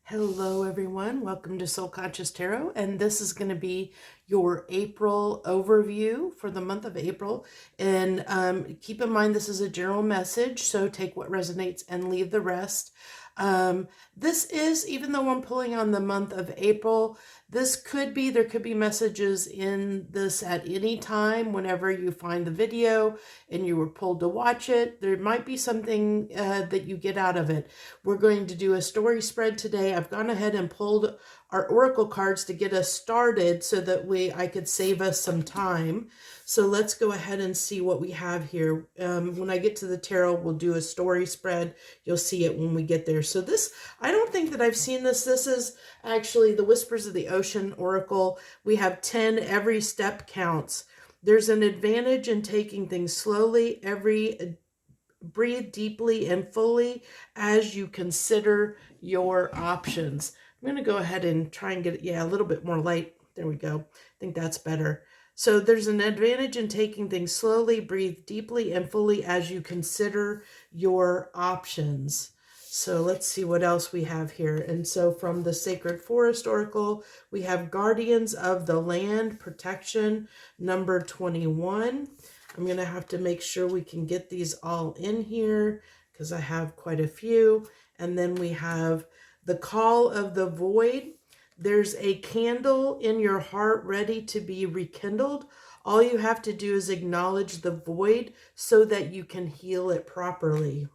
Hello everyone, welcome to Soul Conscious Tarot, and this is going to be your April overview for the month of April. And keep in mind this is a general message, so take what resonates and leave the rest. This is, even though I'm pulling on the month of April, there could be messages in this at any time whenever you find the video and you were pulled to watch it. There might be something that you get out of it. We're going to do a story spread today. I've gone ahead and pulled our oracle cards to get us started so that I could save us some time. So let's go ahead and see what we have here. When I get to the tarot, we'll do a story spread. You'll see it when we get there. So this, I don't think that I've seen this. This is actually the Whispers of the Ocean Oracle. We have 10, every step counts. There's an advantage in taking things slowly. Breathe deeply and fully as you consider your options. I'm going to go ahead and try and get it, a little bit more light. There we go. I think that's better. So there's an advantage in taking things slowly. Breathe deeply and fully as you consider your options. So let's see what else we have here. And so from the Sacred Forest Oracle, we have Guardians of the Land, Protection, number 21. I'm going to have to make sure we can get these all in here because I have quite a few. And then we have the Call of the Void. There's a candle in your heart ready to be rekindled. All you have to do is acknowledge the void so that you can heal it properly.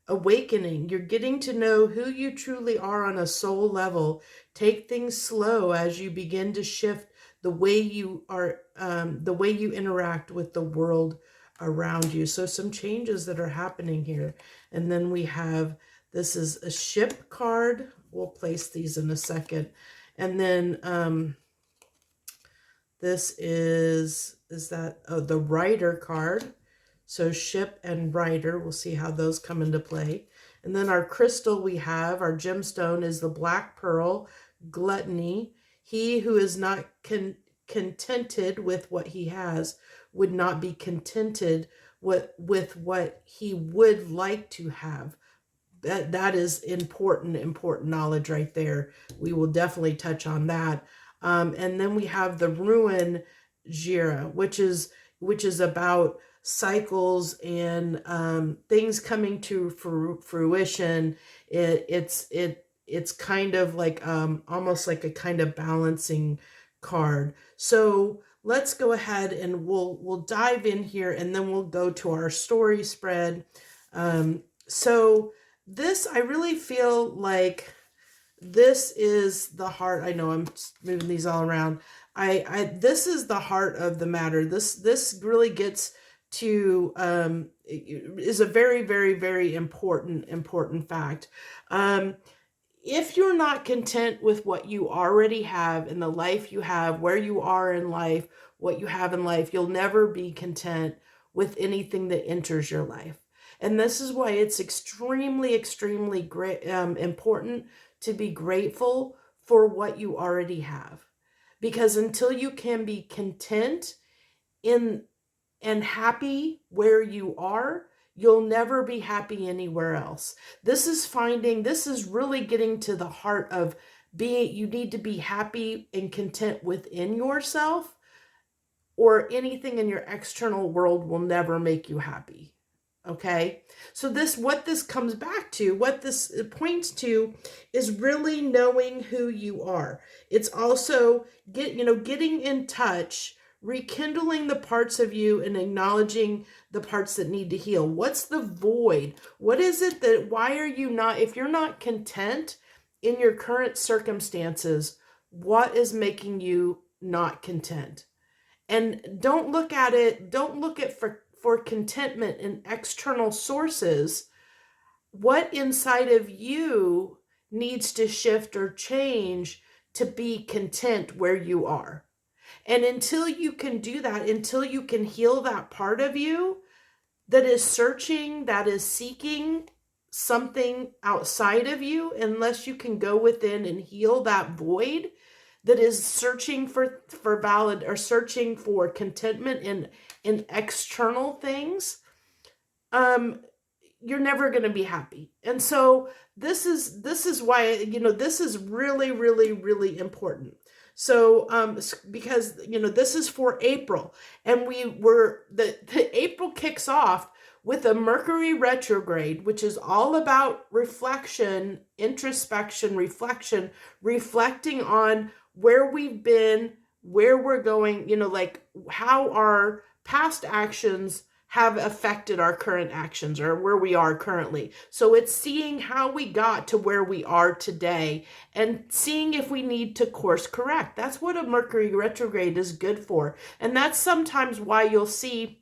Awakening. You're getting to know who you truly are on a soul level. Take things slow as you begin to shift the way you are, the way you interact with the world around you. So some changes that are happening here. And then we have, this is a ship card. We'll place these in a second. And then this is that, the Rider card. So ship and rider, we'll see how those come into play. And then our crystal we have, our gemstone, is the black pearl, gluttony. He who is not contented with what he has would not be contented with what he would like to have. That is important knowledge right there. We will definitely touch on that. And then we have the Ruin Jira, which is about cycles and things coming to fruition. It's kind of like almost like a kind of balancing card. So let's go ahead and we'll dive in here, and then we'll go to our story spread. So this, I really feel like this is the heart. I know I'm moving these all around. This is the heart of the matter. This really gets to, is a very, very, very important fact. If you're not content with what you already have in the life you have, where you are in life, what you have in life, you'll never be content with anything that enters your life. And this is why it's extremely great, important to be grateful for what you already have. Because until you can be content in and happy where you are, you'll never be happy anywhere else. This is really getting to the heart of you need to be happy and content within yourself, or anything in your external world will never make you happy. Okay, so what this comes back to, what this points to, is really knowing who you are. It's also getting in touch, rekindling the parts of you and acknowledging the parts that need to heal. What's the void? What is it that, why are you not, if you're not content in your current circumstances, what is making you not content? And don't look at for contentment in external sources. What inside of you needs to shift or change to be content where you are? And until you can do that, until you can heal that part of you that is searching, that is seeking something outside of you, unless you can go within and heal that void that is searching for valid, or searching for contentment in external things, you're never going to be happy. And so this is why, this is really, really, really important. So because this is for April, and the April kicks off with a Mercury retrograde, which is all about reflection, introspection, reflecting on where we've been, where we're going, like how our past actions have affected our current actions, or where we are currently. So it's seeing how we got to where we are today and seeing if we need to course correct. That's what a Mercury retrograde is good for. And that's sometimes why you'll see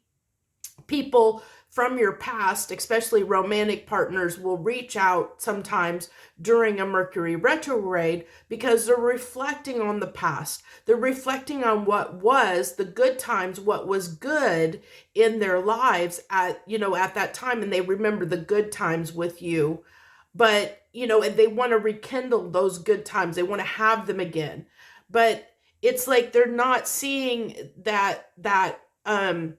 people from your past, especially romantic partners, will reach out sometimes during a Mercury retrograde, because they're reflecting on the past. They're reflecting on what was the good times, what was good in their lives at that time, and they remember the good times with you. But, and they want to rekindle those good times. They want to have them again. But it's like they're not seeing that is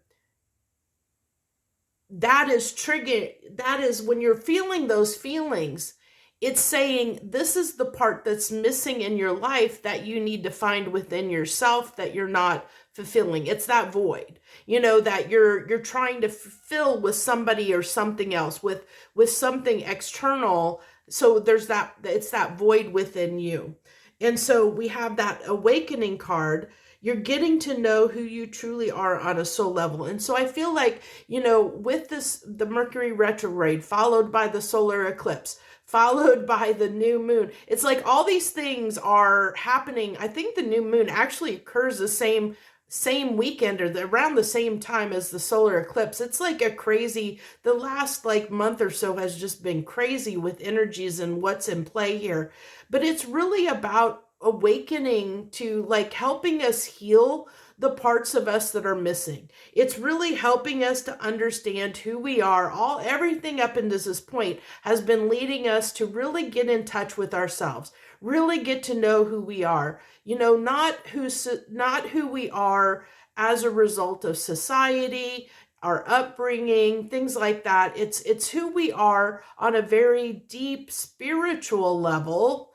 triggering. That is, when you're feeling those feelings, it's saying this is the part that's missing in your life that you need to find within yourself, that you're not fulfilling. It's that void, that you're trying to fill with somebody or something else, with something external. So it's that void within you. And so we have that awakening card. You're getting to know who you truly are on a soul level. And so I feel like, with the Mercury retrograde, followed by the solar eclipse, followed by the new moon, it's like all these things are happening. I think the new moon actually occurs the same weekend, or around the same time as the solar eclipse. It's like the last month or so has just been crazy with energies and what's in play here. But it's really about awakening to helping us heal the parts of us that are missing. It's really helping us to understand who we are. Everything up until this point has been leading us to really get in touch with ourselves, really get to know who we are, not who we are as a result of society, our upbringing, things like that. It's who we are on a very deep spiritual level,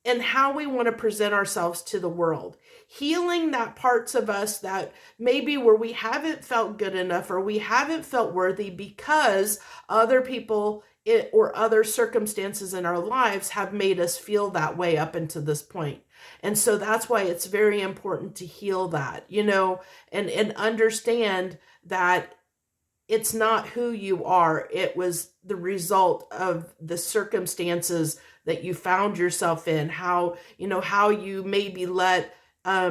and how we want to present ourselves to the world. Healing that parts of us that maybe where we haven't felt good enough, or we haven't felt worthy because other people or other circumstances in our lives have made us feel that way up until this point. And so that's why it's very important to heal that, and understand that it's not who you are. It was the result of the circumstances that you found yourself in, how you maybe let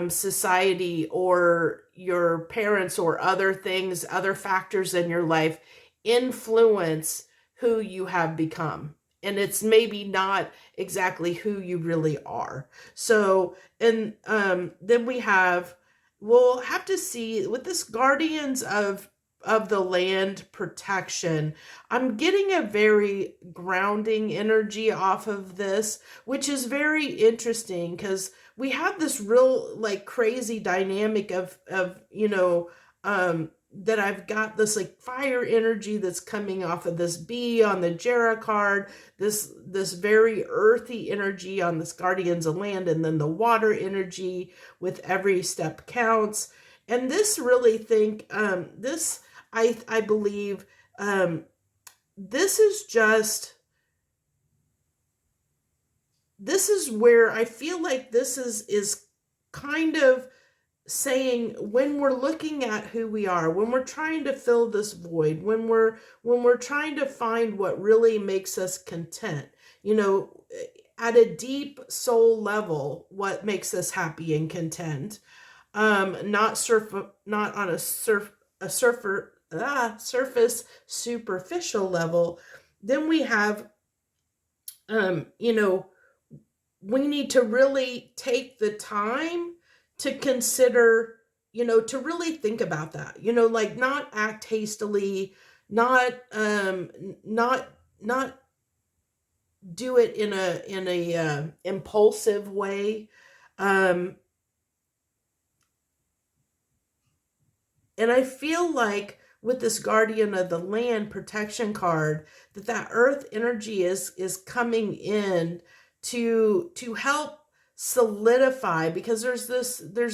society or your parents or other things, other factors in your life influence who you have become. And it's maybe not exactly who you really are. So, and then we'll have to see with this Guardians of the Land protection. I'm getting a very grounding energy off of this, which is very interesting, because we have this real crazy dynamic of that I've got this fire energy that's coming off of this bee on the Jera card, this very earthy energy on this Guardians of Land, and then the water energy with every step counts. And this really I believe this is where I feel like this is kind of saying, when we're looking at who we are, when we're trying to fill this void, when we're trying to find what really makes us content, at a deep soul level, what makes us happy and content, not on a surface superficial level. Then we have we need to really take the time to consider, to really think about that, not act hastily, not do it in a impulsive way. And I feel like with this guardian of the land protection card, that earth energy is coming in to help solidify, because there's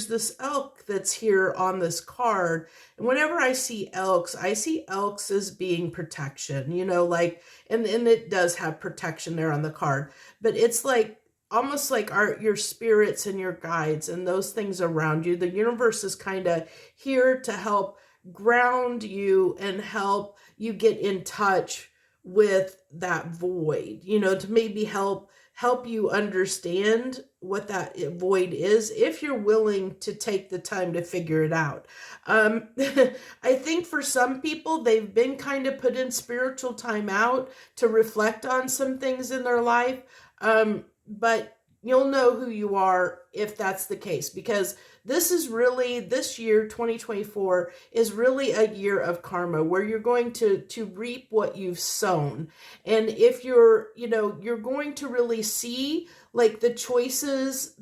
this elk that's here on this card. And whenever I see elks as being protection, like, and it does have protection there on the card, but it's like almost like your spirits and your guides and those things around you. The universe is kind of here to help ground you and help you get in touch with that void, to maybe help you understand what that void is, if you're willing to take the time to figure it out. I think for some people, they've been kind of put in spiritual time out to reflect on some things in their life. But you'll know who you are if that's the case, because this year 2024 is really a year of karma, where you're going to reap what you've sown. And if you're going to really see like the choices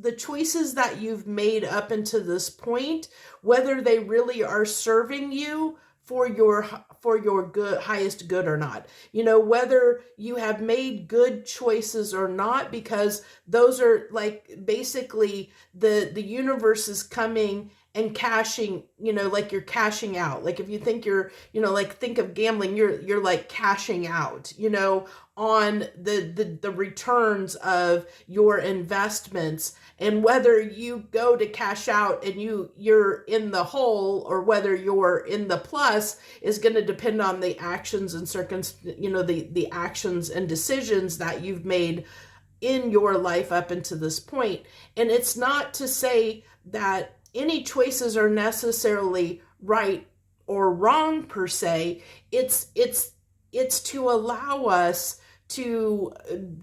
that you've made up until this point, whether they really are serving you for your good, highest good or not, whether you have made good choices or not, because those are like basically the universe is coming and cashing, like you're cashing out. Like if you think like think of gambling, you're like cashing out, on the returns of your investments. And whether you go to cash out and you're in the hole, or whether you're in the plus, is going to depend on the actions and the actions and decisions that you've made in your life up until this point. And it's not to say that any choices are necessarily right or wrong per se. It's to allow us to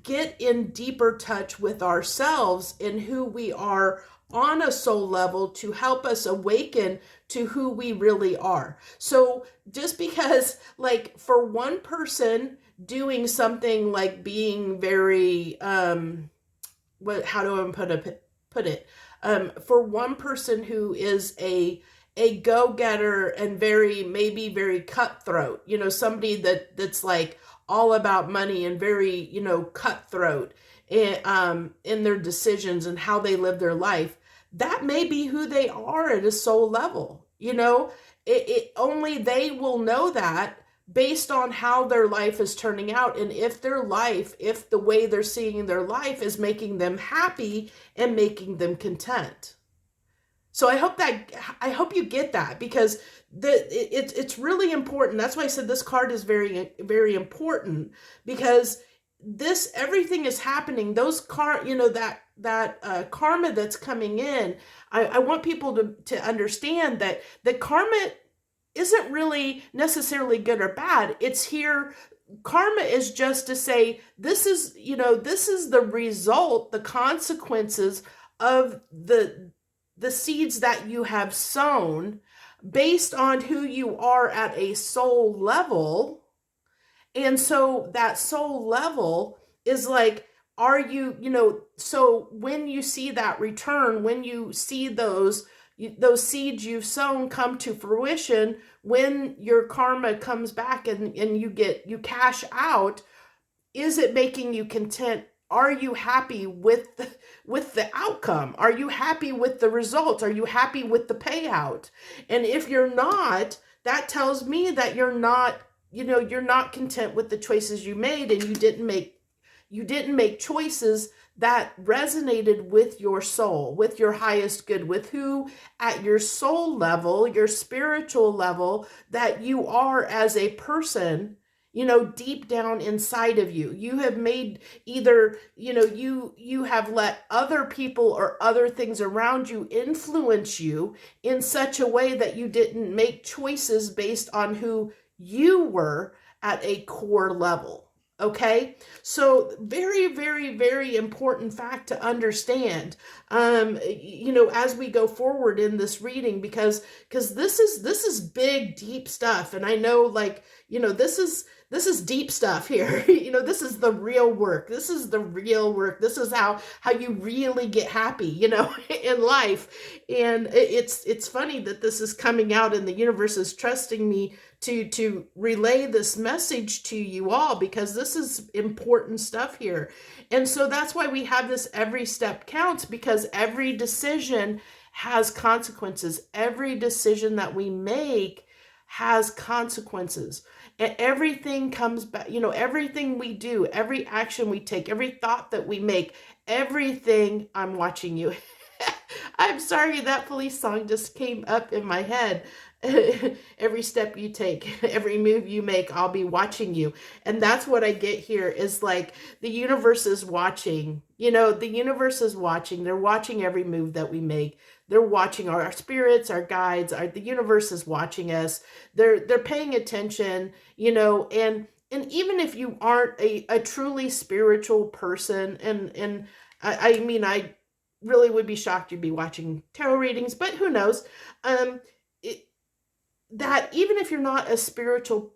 get in deeper touch with ourselves and who we are on a soul level, to help us awaken to who we really are. So just because, like, for one person doing something like being very how do I put it? For one person who is a go-getter and maybe very cutthroat, somebody that's like all about money and very, cutthroat in their decisions and how they live their life, that may be who they are at a soul level. Only they will know that based on how their life is turning out, and if the way they're seeing their life is making them happy and making them content. So I hope you get that, because it's really important. That's why I said this card is very, very important, because everything is happening. Those that karma that's coming in. I want people to understand that the karma isn't really necessarily good or bad. It's here. Karma is just to say, this is the result, the consequences of the seeds that you have sown based on who you are at a soul level. And so that soul level is like, are you, so when you see that return, when you see those seeds you've sown come to fruition, when your karma comes back and you cash out, is it making you content? Are you happy with the outcome? Are you happy with the results? Are you happy with the payout? And if you're not, that tells me that you're not content with the choices you made, and you didn't make choices that resonated with your soul, with your highest good, with who at your soul level, your spiritual level that you are as a person, deep down inside of you. You have made either, you have let other people or other things around you influence you in such a way that you didn't make choices based on who you were at a core level. Okay, so very, very, very important fact to understand, as we go forward in this reading, because this is big, deep stuff. And I know, like, this this is deep stuff here. You know, this is the real work. This is the real work. This is how you really get happy, you know, in life. And it's funny that this is coming out and the universe is trusting me to relay this message to you all, because this is important stuff here. And so that's why we have this every step counts, because every decision has consequences. Every decision that we make has consequences. And everything comes back, you know, everything we do, every action we take, every thought that we make, everything, I'm watching you. I'm sorry, that police song just came up in my head. Every step you take, every move you make, I'll be watching you. And that's what I get here, is like the universe is watching. You know, the universe is watching. They're watching every move that we make. They're watching our spirits, our guides, the universe is watching us. They're paying attention, you know, and even if you aren't a truly spiritual person, and I mean, I really would be shocked you'd be watching tarot readings, but who knows? It, that even if you're not a spiritual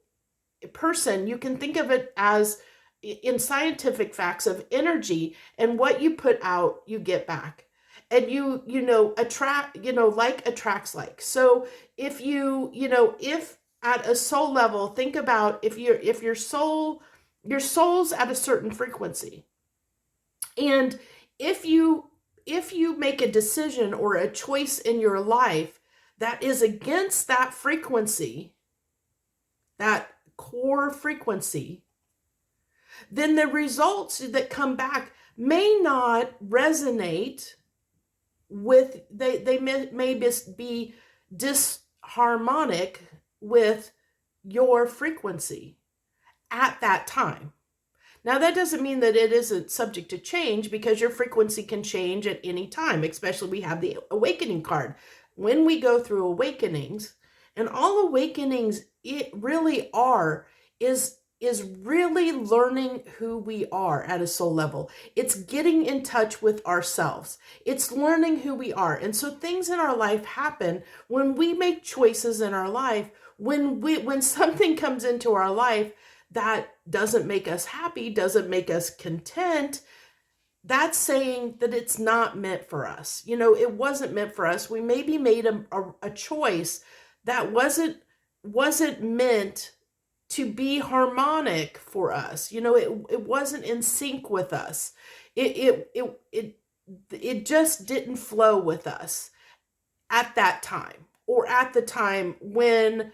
person, you can think of it as, in scientific facts of energy, and what you put out, you get back. And you know, attract, you know, like attracts like. So if you know, if at a soul level, think about if your soul's at a certain frequency. And if you make a decision or a choice in your life that is against that frequency, that core frequency, then the results that come back may not resonate with, they may be disharmonic with your frequency at that time. Now, that doesn't mean that it isn't subject to change, because your frequency can change at any time, especially we have the awakening card. When we go through awakenings, and all awakenings it really are is really learning who we are at a soul level. It's getting in touch with ourselves. It's learning who we are. And so things in our life happen when we make choices in our life, when something comes into our life that doesn't make us happy, doesn't make us content, that's saying that it's not meant for us. You know, it wasn't meant for us. We maybe made a choice that wasn't meant to be harmonic for us. You know, it wasn't in sync with us. It just didn't flow with us at that time, or at the time when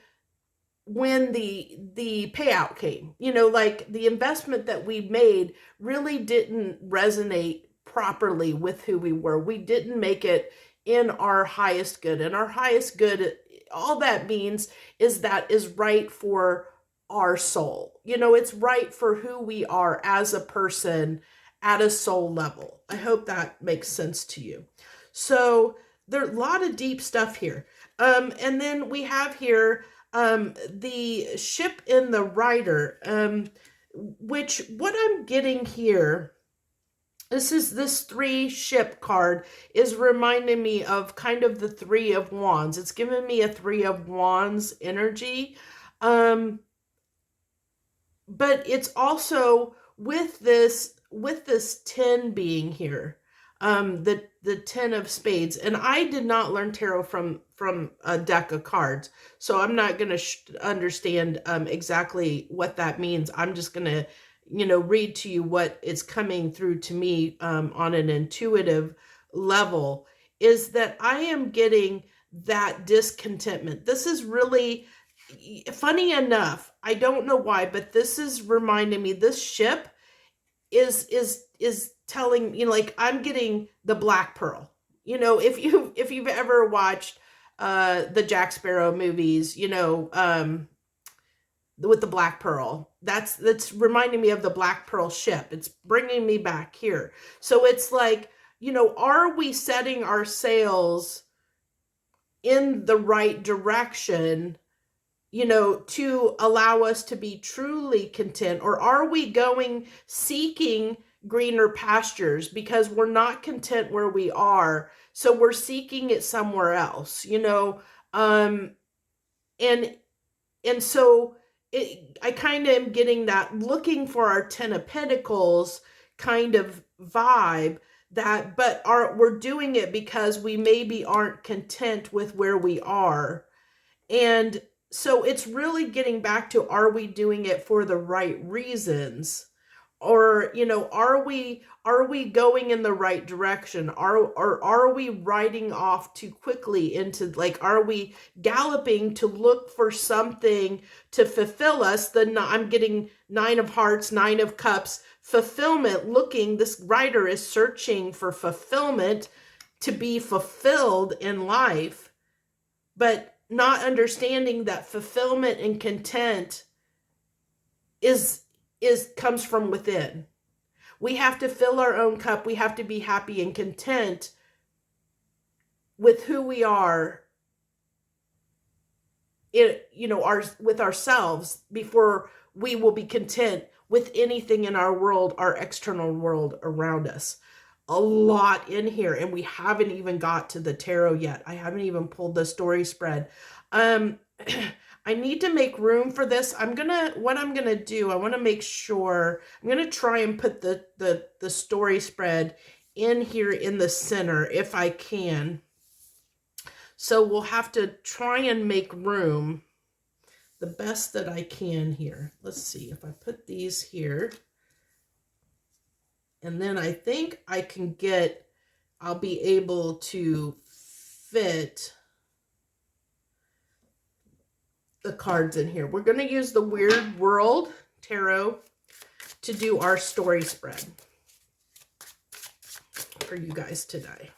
the payout came. You know, like the investment that we made really didn't resonate properly with who we were. We didn't make it in our highest good. And our highest good, all that means is that is right for our soul. You know, it's right for who we are as a person at a soul level. I hope that makes sense to you. So there's a lot of deep stuff here. And then we have here the ship in the rider, which what I'm getting here, this 3 ship card is reminding me of kind of the 3 of wands. It's giving me a 3 of wands energy. But it's also with this 10 being here, the 10 of spades. And I did not learn tarot from a deck of cards, so I'm not going to understand exactly what that means. I'm just going to, you know, read to you what is coming through to me on an intuitive level, is that I am getting that discontentment. This is really funny enough. I don't know why, but this is reminding me, this ship is telling, you know, like I'm getting the black pearl. You know, if you've ever watched the Jack Sparrow movies, you know, with the black pearl, that's reminding me of the black pearl ship. It's bringing me back here. So it's like, you know, are we setting our sails in the right direction, you know, to allow us to be truly content? Or are we seeking greener pastures because we're not content where we are, so we're seeking it somewhere else, you know? And so I kind of am getting that looking for our 10 of Pentacles kind of vibe, that but we're doing it because we maybe aren't content with where we are. And so it's really getting back to, are we doing it for the right reasons? Or, are we going in the right direction? Are we riding off too quickly into, like, are we galloping to look for something to fulfill us? I'm getting 9 of Hearts, 9 of Cups, fulfillment. This writer is searching for fulfillment, to be fulfilled in life, but not understanding that fulfillment and content is comes from within. We have to fill our own cup. We have to be happy and content with who we are, with ourselves, before we will be content with anything in our world, our external world around us. A lot in here, and we haven't even got to the tarot yet. I haven't even pulled the story spread. I need to make room for this. What I'm gonna do, I want to make sure, I'm gonna try and put the story spread in here in the center if I can. So we'll have to try and make room the best that I can here. Let's see if I put these here. And then I think I'll be able to fit the cards in here. We're going to use the Weird World Tarot to do our story spread for you guys today.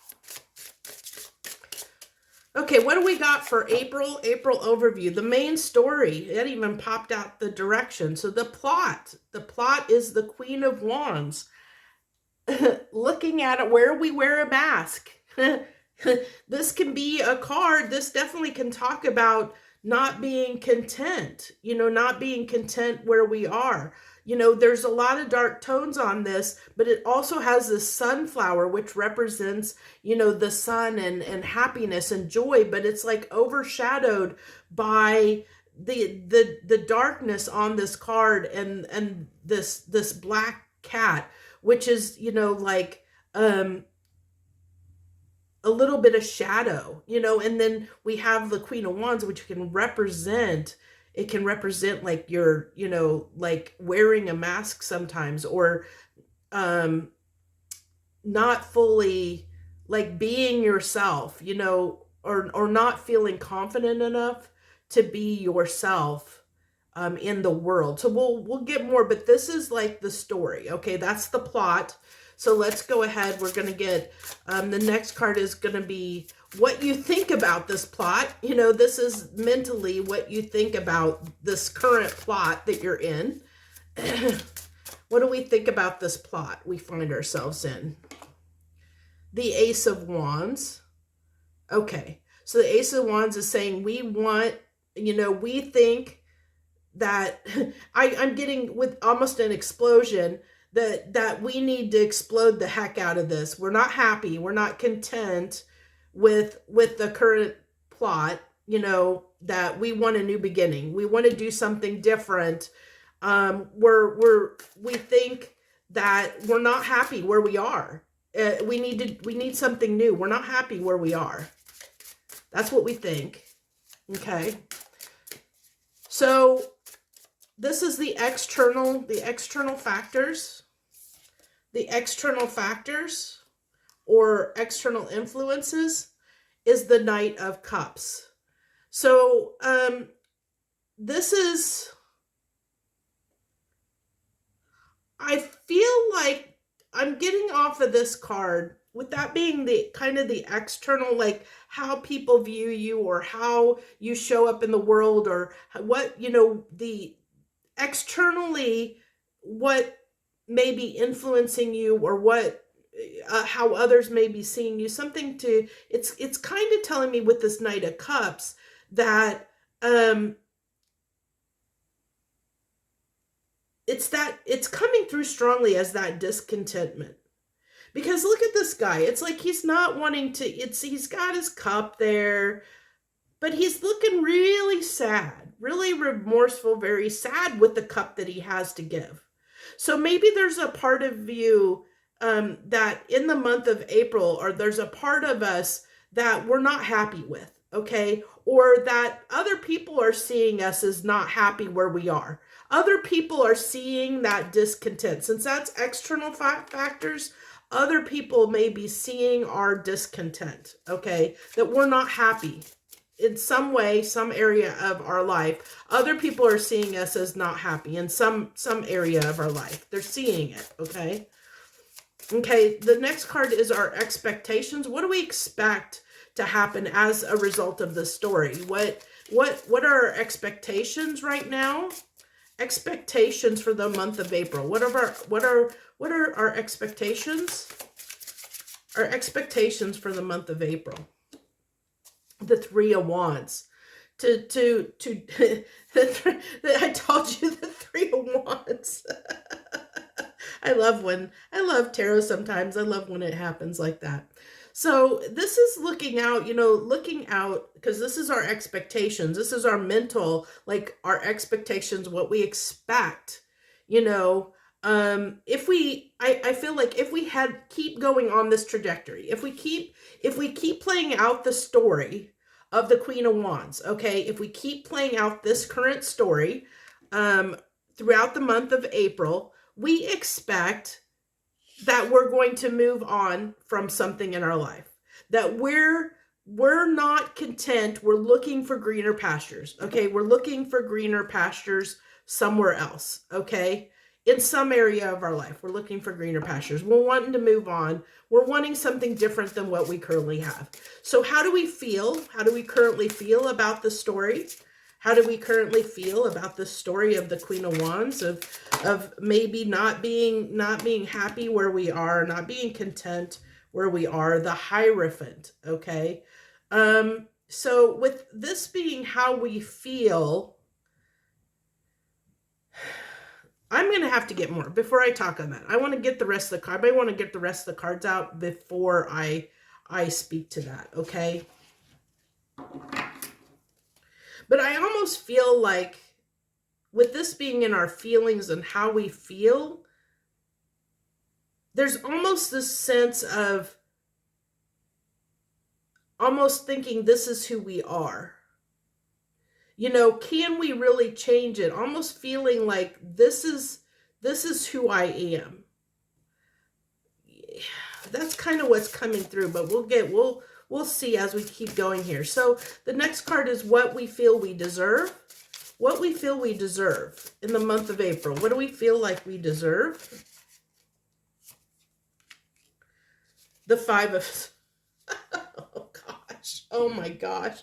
Okay, what do we got for April? April overview. The main story. It even popped out the direction. So the plot. The plot is the Queen of Wands. Looking at it, where we wear a mask. This can be a card. This definitely can talk about not being content. Not being content where we are. There's a lot of dark tones on this, but it also has this sunflower, which represents, the sun and happiness and joy, but it's like overshadowed by the darkness on this card, and this black cat, which is, like, a little bit of shadow, and then we have the Queen of Wands, which can represent like your, like wearing a mask sometimes, or not fully like being yourself, or not feeling confident enough to be yourself in the world. So we'll get more, but this is like the story. Okay, that's the plot. So let's go ahead. We're going to get, the next card is going to be what you think about this plot. This is mentally what you think about this current plot that you're in. What do we think about this plot we find ourselves in? The Ace of Wands. Okay, so the Ace of Wands is saying we want, we think that, I'm getting with almost an explosion, that we need to explode the heck out of this. We're not happy. We're not content with the current plot, that we want a new beginning. We want to do something different. We think that we're not happy where we are. We need something new. We're not happy where we are. That's what we think. Okay. So this is the external factors. The external factors or external influences is the Knight of Cups. So this is, I feel like I'm getting off of this card with that being the kind of the external, like how people view you or how you show up in the world, or what, the externally, what may be influencing you, or what, how others may be seeing you. Something to, it's kind of telling me with this Knight of Cups that it's coming through strongly as that discontentment. Because look at this guy. It's like he's not wanting to, he's got his cup there, but he's looking really sad, really remorseful, very sad with the cup that he has to give. So maybe there's a part of you that in the month of April, or there's a part of us that we're not happy with, okay? Or that other people are seeing us as not happy where we are. Other people are seeing that discontent. Since that's external factors, other people may be seeing our discontent, okay? That we're not happy in some way, some area of our life. Other people are seeing us as not happy in some area of our life. They're seeing it, okay? Okay, the next card is our expectations. What do we expect to happen as a result of this story? What are our expectations right now? Expectations for the month of April. What are our expectations? Our expectations for the month of April. The Three of Wands. I told you the Three of Wands. I love tarot sometimes. I love when it happens like that. So this is looking out, because this is our expectations. This is our mental, like our expectations, what we expect, I feel like if we keep going on this trajectory, if we keep playing out the story of the Queen of Wands, okay, if we keep playing out this current story throughout the month of April, we expect that we're going to move on from something in our life, that we're not content. We're looking for greener pastures. Okay. We're looking for greener pastures somewhere else. Okay. In some area of our life, we're looking for greener pastures. We're wanting to move on. We're wanting something different than what we currently have. So how do we feel? How do we currently feel about the story? How do we currently feel about the story of the Queen of Wands, of maybe not being happy where we are, not being content where we are, the Hierophant, okay? So with this being how we feel, I'm going to have to get more before I talk on that. I want to get the rest of the card. I want to get the rest of the cards out before I speak to that, okay? But I almost feel like with this being in our feelings and how we feel, there's almost this sense of almost thinking this is who we are. Can we really change it? Almost feeling like this is who I am. That's kind of what's coming through, but we'll see as we keep going here. So the next card is what we feel we deserve. What we feel we deserve in the month of April. What do we feel like we deserve? The Five of... Oh, gosh. Oh, my gosh.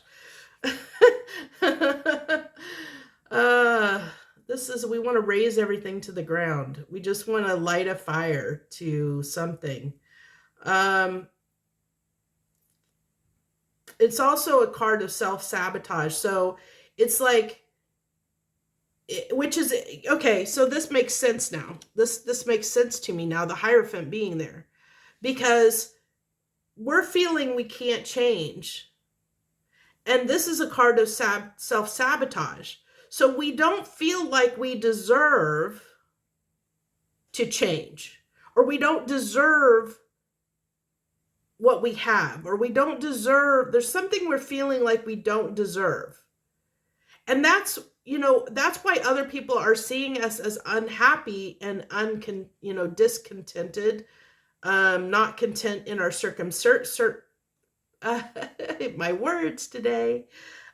We want to raise everything to the ground. We just want to light a fire to something. It's also a card of self-sabotage. So it's like, which is, okay, so this makes sense now. This makes sense to me now, the Hierophant being there. Because we're feeling we can't change. And this is a card of self-sabotage. So we don't feel like we deserve to change. Or we don't deserve what we have. Or we don't deserve, there's something we're feeling like we don't deserve. And that's why other people are seeing us as unhappy and discontented, not content in our my words today,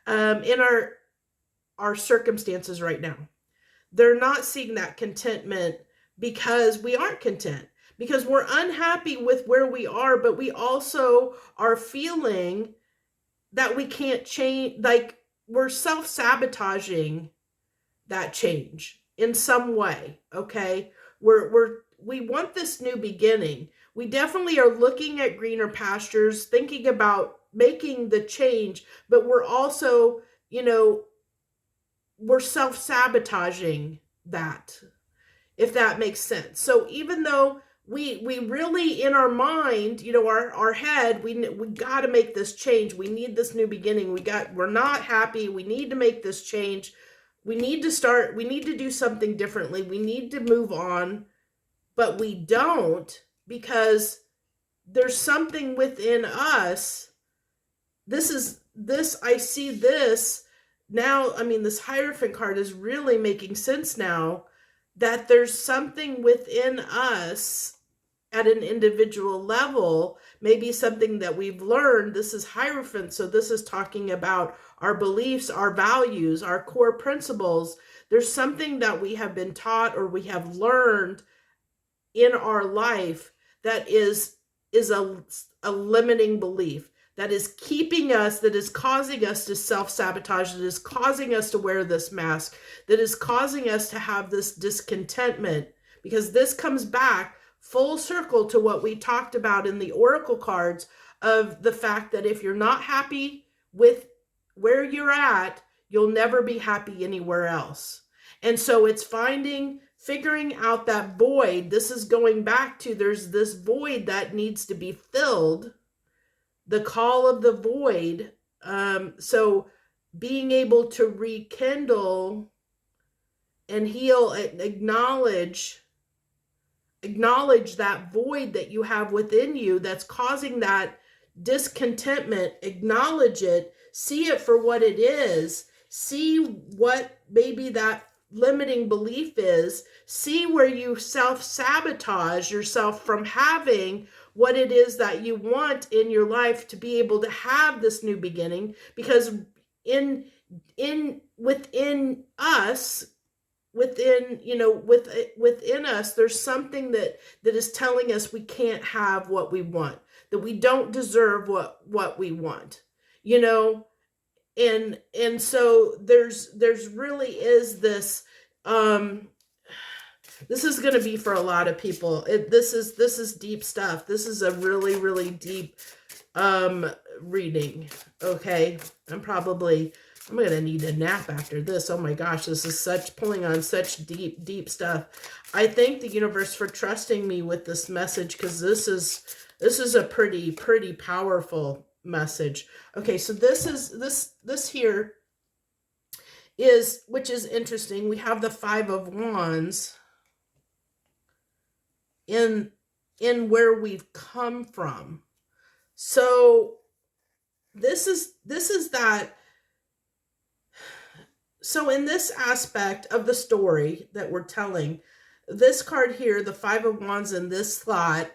in our circumstances right now. They're not seeing that contentment because we aren't content, because we're unhappy with where we are, but we also are feeling that we can't change, like we're self-sabotaging that change in some way, okay? We want this new beginning. We definitely are looking at greener pastures, thinking about making the change, but we're also, we're self-sabotaging that, if that makes sense. So even though we really, in our mind, our head, we got to make this change. We need this new beginning. We're not happy. We need to make this change. We need to do something differently. We need to move on, but we don't, because there's something within us. I see this now. I mean, this Hierophant card is really making sense now, that there's something within us at an individual level, maybe something that we've learned. This is Hierophant, so this is talking about our beliefs, our values, our core principles. There's something that we have been taught or we have learned in our life that is a limiting belief, that is keeping us, that is causing us to self-sabotage, that is causing us to wear this mask, that is causing us to have this discontentment. Because this comes back full circle to what we talked about in the oracle cards, of the fact that if you're not happy with where you're at, you'll never be happy anywhere else. And so it's figuring out that void. This is going back to, there's this void that needs to be filled, the call of the void. So being able to rekindle and heal, acknowledge that void that you have within you that's causing that discontentment. Acknowledge it, see it for what it is, see what maybe that limiting belief is, see where you self-sabotage yourself from having what it is that you want in your life to be able to have this new beginning. Because within us, within us, there's something that is telling us we can't have what we want, that we don't deserve what we want, and so there's really is this. This is going to be for a lot of people. This is deep stuff. This is a really, really deep reading. Okay, I'm going to need a nap after this. Oh my gosh, this is pulling on such deep stuff. I thank the universe for trusting me with this message, because this is a pretty powerful message. Okay, so this here is, which is interesting. We have the Five of Wands in where we've come from. So this is that. So in this aspect of the story that we're telling, this card here, the Five of Wands in this slot,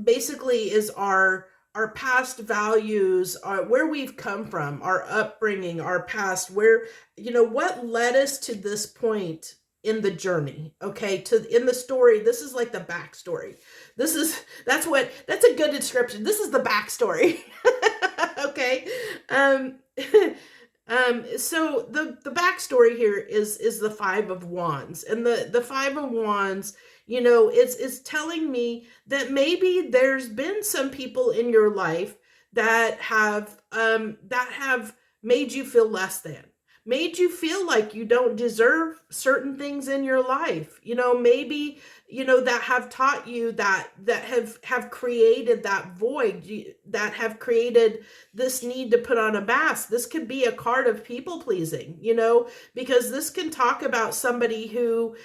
basically is our past values, where we've come from, our upbringing, our past, where, what led us to this point in the journey. Okay, in the story, this is like the backstory. That's a good description. This is the backstory. Okay. So the backstory here is the Five of Wands, and the Five of Wands, it's telling me that maybe there's been some people in your life that have made you feel less than, made you feel like you don't deserve certain things in your life. Maybe, that have taught you that have created that void, that have created this need to put on a mask. This could be a card of people pleasing, because this can talk about somebody who,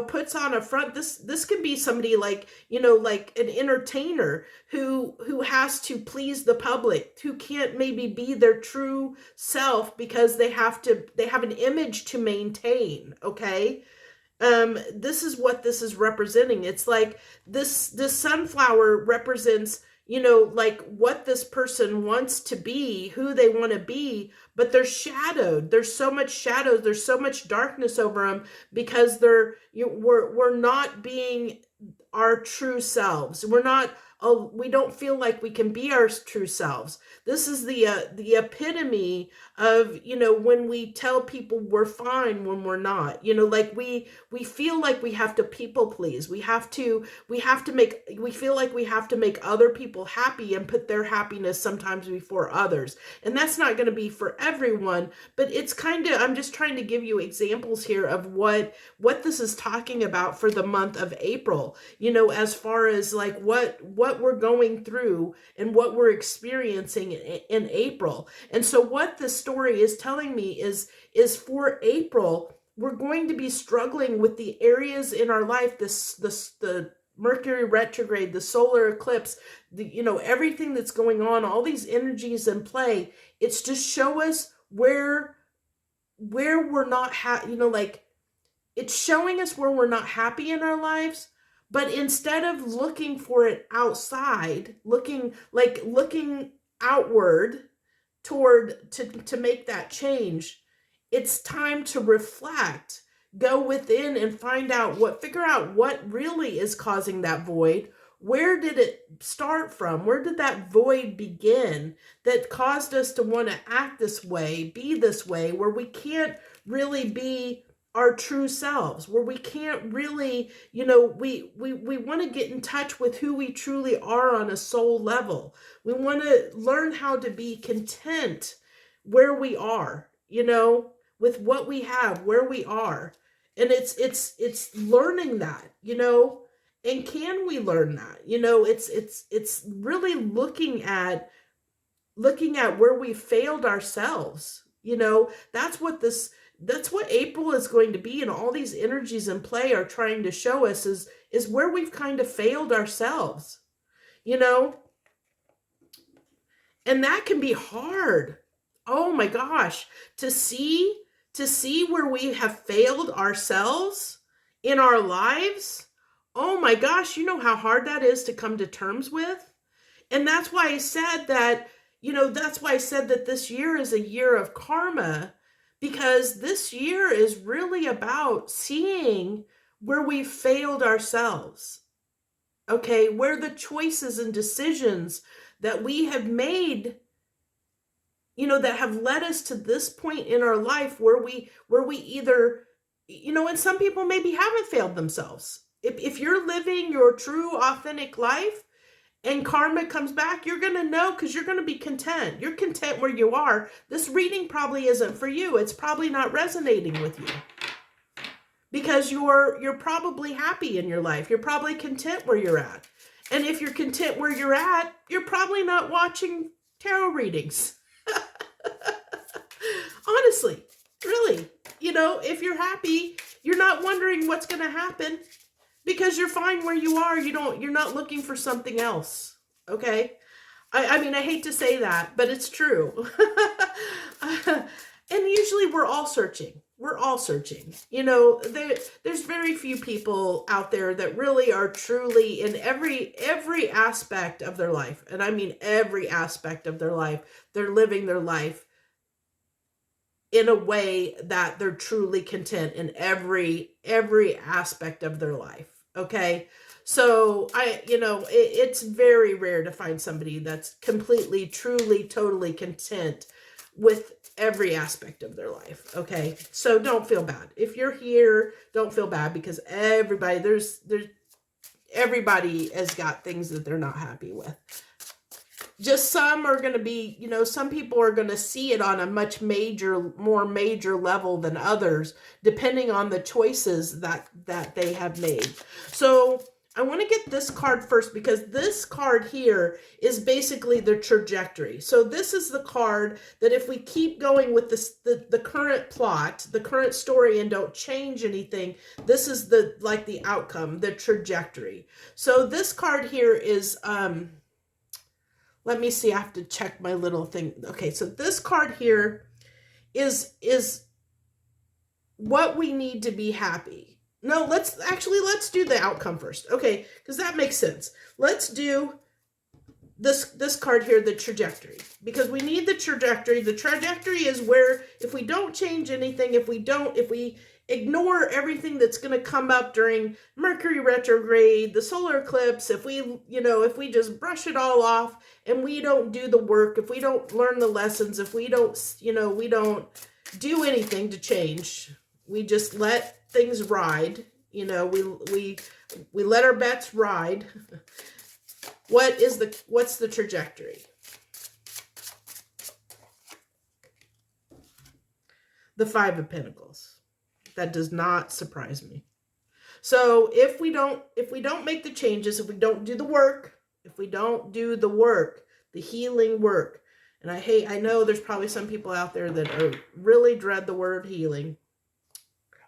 puts on a front. This can be somebody like, like an entertainer who has to please the public, who can't maybe be their true self because they have an image to maintain. Okay. This is what this is representing. It's like this sunflower represents, like what this person wants to be, who they want to be, but they're shadowed. There's so much shadows. There's so much darkness over them, because we're not being our true selves. We're not we don't feel like we can be our true selves. This is the epitome of, when we tell people we're fine when we're not. Like we feel like we have to people please. We feel like we have to make other people happy and put their happiness sometimes before others. And that's not going to be for everyone, but it's I'm just trying to give you examples here of what this is talking about for the month of April, as far as like what we're going through and what we're experiencing in April. And so what this story is telling me is for April, we're going to be struggling with the areas in our life, the Mercury retrograde, the solar eclipse, everything that's going on, all these energies in play. It's just show us where we're not like it's showing us where we're not happy in our lives. But instead of looking for it outside, looking outward to make that change, it's time to reflect, go within and figure out what really is causing that void. Where did it start from? Where did that void begin that caused us to want to act this way, be this way, where we can't really be our true selves, where we can't really, we want to get in touch with who we truly are on a soul level. We want to learn how to be content where we are, with what we have, where we are. And it's learning that, and can we learn that? It's really looking at where we failed ourselves. That's what April is going to be, and all these energies in play are trying to show us is where we've kind of failed ourselves, and that can be hard. Oh my gosh, to see where we have failed ourselves in our lives. Oh my gosh, you know how hard that is to come to terms with. And that's why I said that, this year is a year of karma, because this year is really about seeing where we failed ourselves. Okay, where the choices and decisions that we have made, that have led us to this point in our life where we either, and some people maybe haven't failed themselves. If you're living your true, authentic life and karma comes back, you're going to know, because you're going to be content. You're content where you are. This reading probably isn't for you. It's probably not resonating with you, because you're probably happy in your life. You're probably content where you're at. And if you're content where you're at, you're probably not watching tarot readings. Honestly, really, if you're happy, you're not wondering what's going to happen, because you're fine where you are. You're not looking for something else. Okay. I mean, I hate to say that, but it's true. And usually we're all searching. There's very few people out there that really are truly in every aspect of their life. And I mean, every aspect of their life, they're living their life in a way that they're truly content in every aspect of their life. Okay. So it's very rare to find somebody that's completely, truly, totally content with every aspect of their life. Okay. So don't feel bad. If you're here, don't feel bad, because everybody has got things that they're not happy with. Just some are going to be, some people are going to see it on a much more major level than others, depending on the choices that they have made. So I want to get this card first, because this card here is basically the trajectory. So this is the card that if we keep going with the current plot, the current story, and don't change anything, this is the outcome, the trajectory. So this card here is, let me see, I have to check my little thing. Okay, so this card here is what we need to be happy. No, let's do the outcome first. Okay, because that makes sense. Let's do this card here, the trajectory, because we need the trajectory. The trajectory is where, if we don't change anything, if we ignore everything that's going to come up during Mercury retrograde, the solar eclipse, if we just brush it all off and we don't do the work, if we don't learn the lessons, if we don't, we don't do anything to change, we just let things ride, we let our bets ride. What's the trajectory? The Five of Pentacles. That does not surprise me. So if we don't make the changes, if we don't do the work, the healing work, and I know there's probably some people out there that really dread the word healing.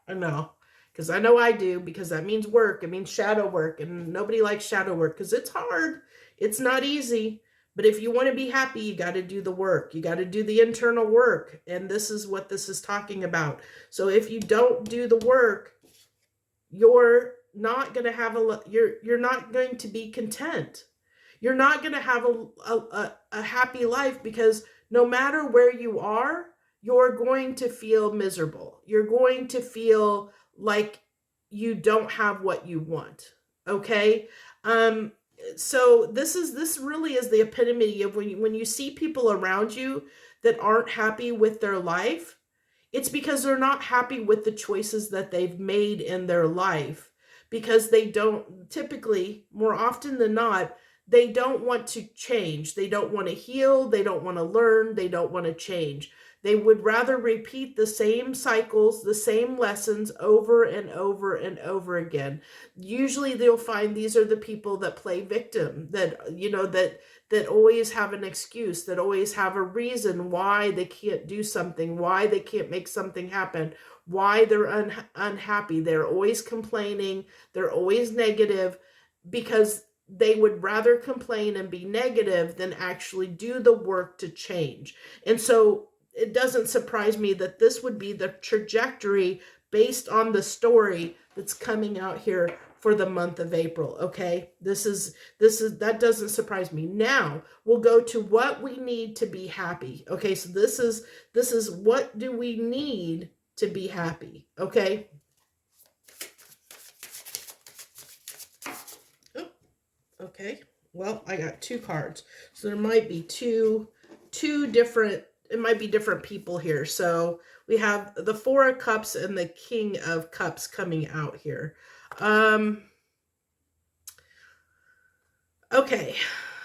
I know, because I know I do, because that means work. It means shadow work, and nobody likes shadow work because it's hard. It's not easy. But if you want to be happy, you got to do the work. You got to do the internal work. And this is what this is talking about. So if you don't do the work, you're not going to have you're not going to be content. You're not going to have a happy life, because no matter where you are, you're going to feel miserable. You're going to feel like you don't have what you want. Okay? So this really is the epitome of when you see people around you that aren't happy with their life, it's because they're not happy with the choices that they've made in their life, because they don't, typically, more often than not, they don't want to change. They don't want to heal. They don't want to learn. They don't want to change. They would rather repeat the same cycles, the same lessons over and over and over again. Usually they'll find these are the people that play victim, that, that always have an excuse, that always have a reason why they can't do something, why they can't make something happen, why they're unhappy. They're always complaining. They're always negative, because they would rather complain and be negative than actually do the work to change. And so it doesn't surprise me that this would be the trajectory based on the story that's coming out here for the month of April. Okay, that doesn't surprise me. Now we'll go to what we need to be happy. Okay, so this is what do we need to be happy? Okay. Oh, okay. Well, I got two cards, so there might be two different. It might be different people here. So we have the Four of Cups and the King of Cups coming out here. Okay,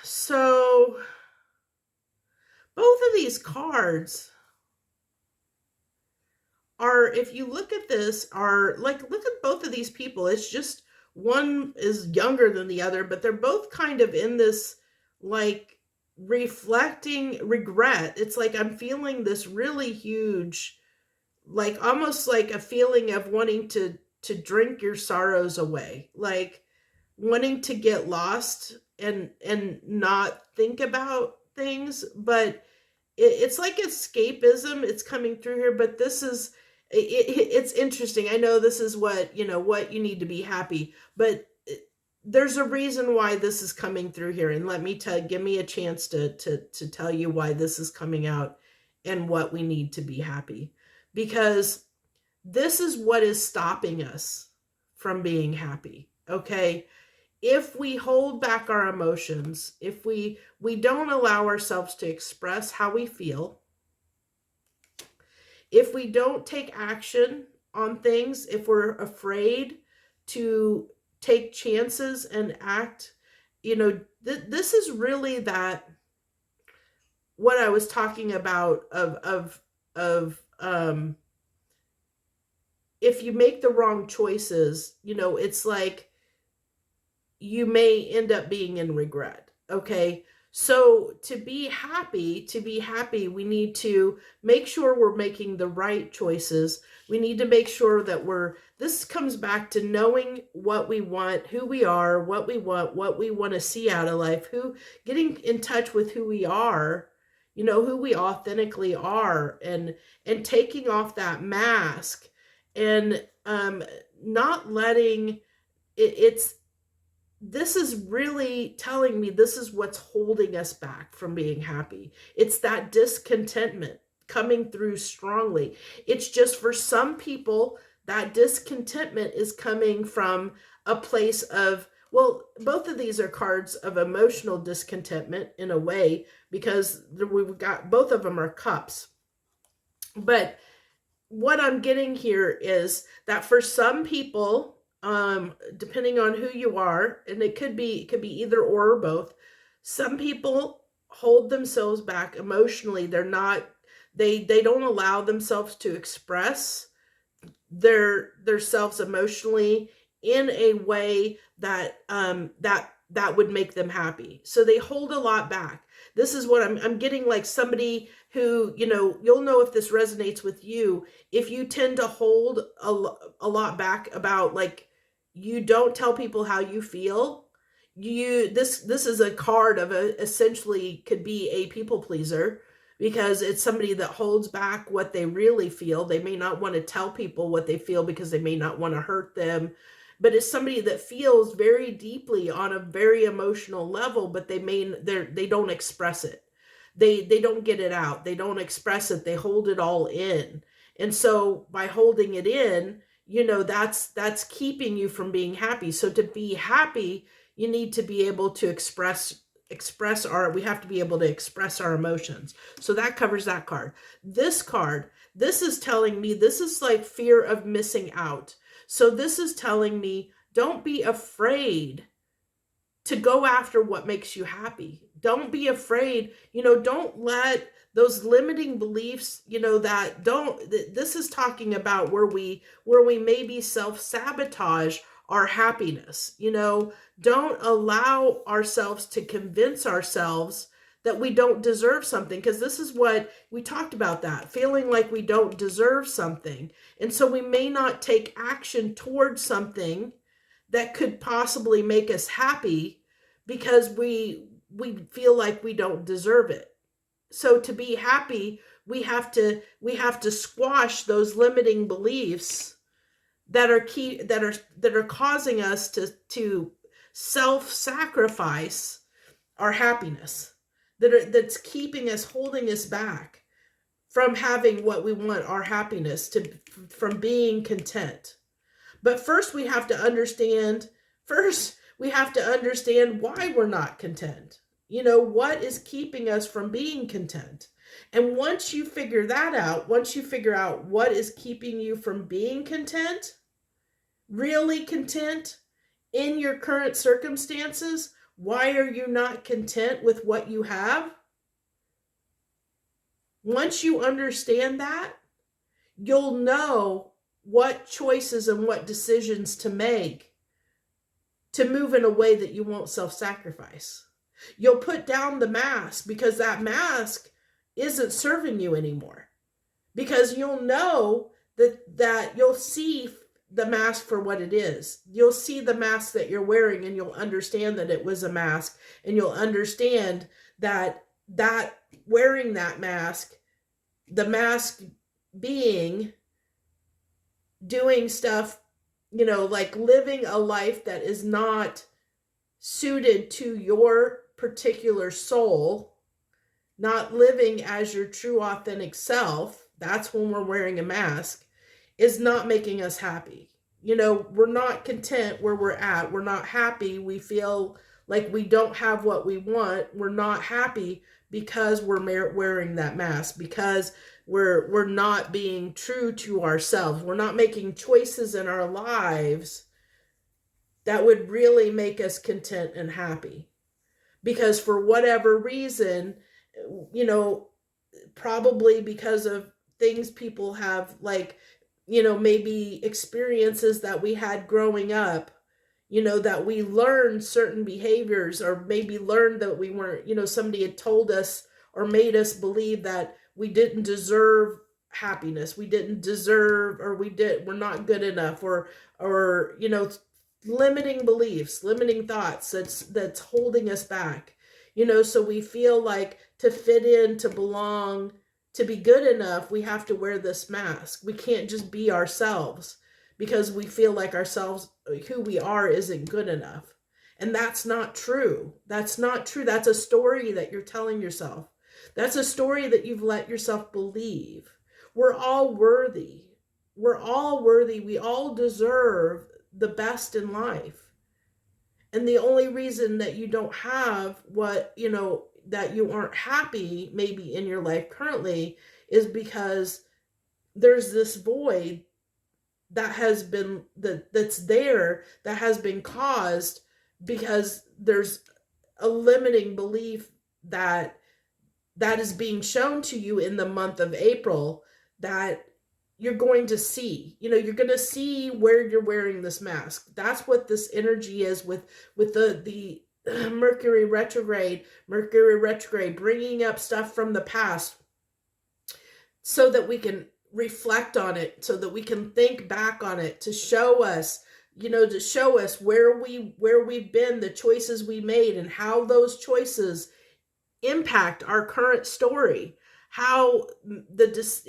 so both of these cards are, if you look at this, look at both of these people. It's just one is younger than the other, but they're both kind of in this, like, reflecting regret. It's like I'm feeling this really huge, like almost like a feeling of wanting to drink your sorrows away, like wanting to get lost and not think about things. But it's like escapism. It's coming through here. But this is it's interesting. I know this is what you need to be happy, but there's a reason why this is coming through here. And give me a chance to tell you why this is coming out and what we need to be happy. Because this is what is stopping us from being happy. Okay. If we hold back our emotions, if we don't allow ourselves to express how we feel, if we don't take action on things, if we're afraid to take chances and act, this is really that, what I was talking about of if you make the wrong choices, it's like you may end up being in regret. Okay. So to be happy, we need to make sure we're making the right choices. We need to make sure that this comes back to knowing what we want, who we are, what we want to see out of life, getting in touch with who we are, who we authentically are, and taking off that mask, and not letting this is really telling me this is what's holding us back from being happy. It's that discontentment coming through strongly. It's just, for some people, That discontentment is coming from a place of, well, both of these are cards of emotional discontentment in a way, because we've got, both of them are cups. But what I'm getting here is that for some people, depending on who you are, and it could be either or both, some people hold themselves back emotionally. They're not, they don't allow themselves to express their selves emotionally in a way that that would make them happy. So they hold a lot back. This is what I'm getting, like somebody who, you'll know if this resonates with you, if you tend to hold a lot back about, like, you don't tell people how you feel. This is a card of essentially could be a people pleaser, because it's somebody that holds back what they really feel. They may not want to tell people what they feel because they may not want to hurt them, but it's somebody that feels very deeply on a very emotional level, but they don't express it. They don't get it out. They don't express it. They hold it all in. And so by holding it in, that's keeping you from being happy. So to be happy, you need to be able to we have to be able to express our emotions. So that covers that card. This card, this is telling me, this is like fear of missing out. So this is telling me, don't be afraid to go after what makes you happy. Don't be afraid, don't let those limiting beliefs, this is talking about where we maybe self-sabotage our happiness. Don't allow ourselves to convince ourselves that we don't deserve something, because this is what we talked about, that feeling like we don't deserve something. And so we may not take action towards something that could possibly make us happy because we feel like we don't deserve it. So to be happy, we have to squash those limiting beliefs that are causing us to self-sacrifice our happiness, that's keeping us, holding us back from having what we want, our happiness, from being content. But first we have to understand why we're not content. What is keeping us from being content? And once you figure that out, once you figure out what is keeping you from being content, really content in your current circumstances, why are you not content with what you have? Once you understand that, you'll know what choices and what decisions to make to move in a way that you won't self-sacrifice. You'll put down the mask, because that mask isn't serving you anymore. Because you'll know that you'll see the mask for what it is. You'll see the mask that you're wearing, and you'll understand that it was a mask, and you'll understand that wearing that mask, the mask being doing stuff, like living a life that is not suited to your particular soul, not living as your true authentic self. That's when we're wearing a mask, is not making us happy. We're not content where we're at. We're not happy. We feel like we don't have what we want. We're not happy because we're wearing that mask, because we're not being true to ourselves. We're not making choices in our lives that would really make us content and happy. Because for whatever reason, probably because of things people have, like, maybe experiences that we had growing up, that we learned certain behaviors, or maybe learned that we weren't, somebody had told us or made us believe that we didn't deserve happiness. We didn't deserve, or we're not good enough, or limiting beliefs, limiting thoughts that's holding us back. So we feel like to fit in, to belong, to be good enough, we have to wear this mask. We can't just be ourselves, because we feel like ourselves, who we are, isn't good enough. And that's not true. That's not true. That's a story that you're telling yourself. That's a story that you've let yourself believe. We're all worthy. we're all worthy. We all deserve the best in life. And the only reason that you don't have what, that you aren't happy maybe in your life currently is because there's this void that has been that's there, that has been caused because there's a limiting belief that is being shown to you in the month of April, that you're going to see. You're going to see where you're wearing this mask. That's what this energy is with the Mercury retrograde, bringing up stuff from the past so that we can reflect on it, so that we can think back on it, to show us, where we've been, the choices we made, and how those choices impact our current story, how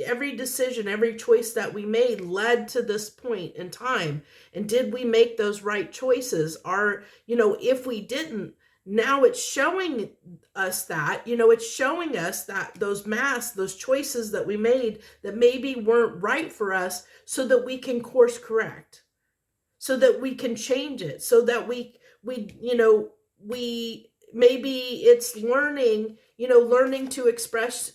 every decision, every choice that we made led to this point in time, and did we make those right choices? If we didn't, now it's showing us that, it's showing us that those masks, those choices that we made that maybe weren't right for us, so that we can course correct, so that we can change it, so that we maybe it's learning to express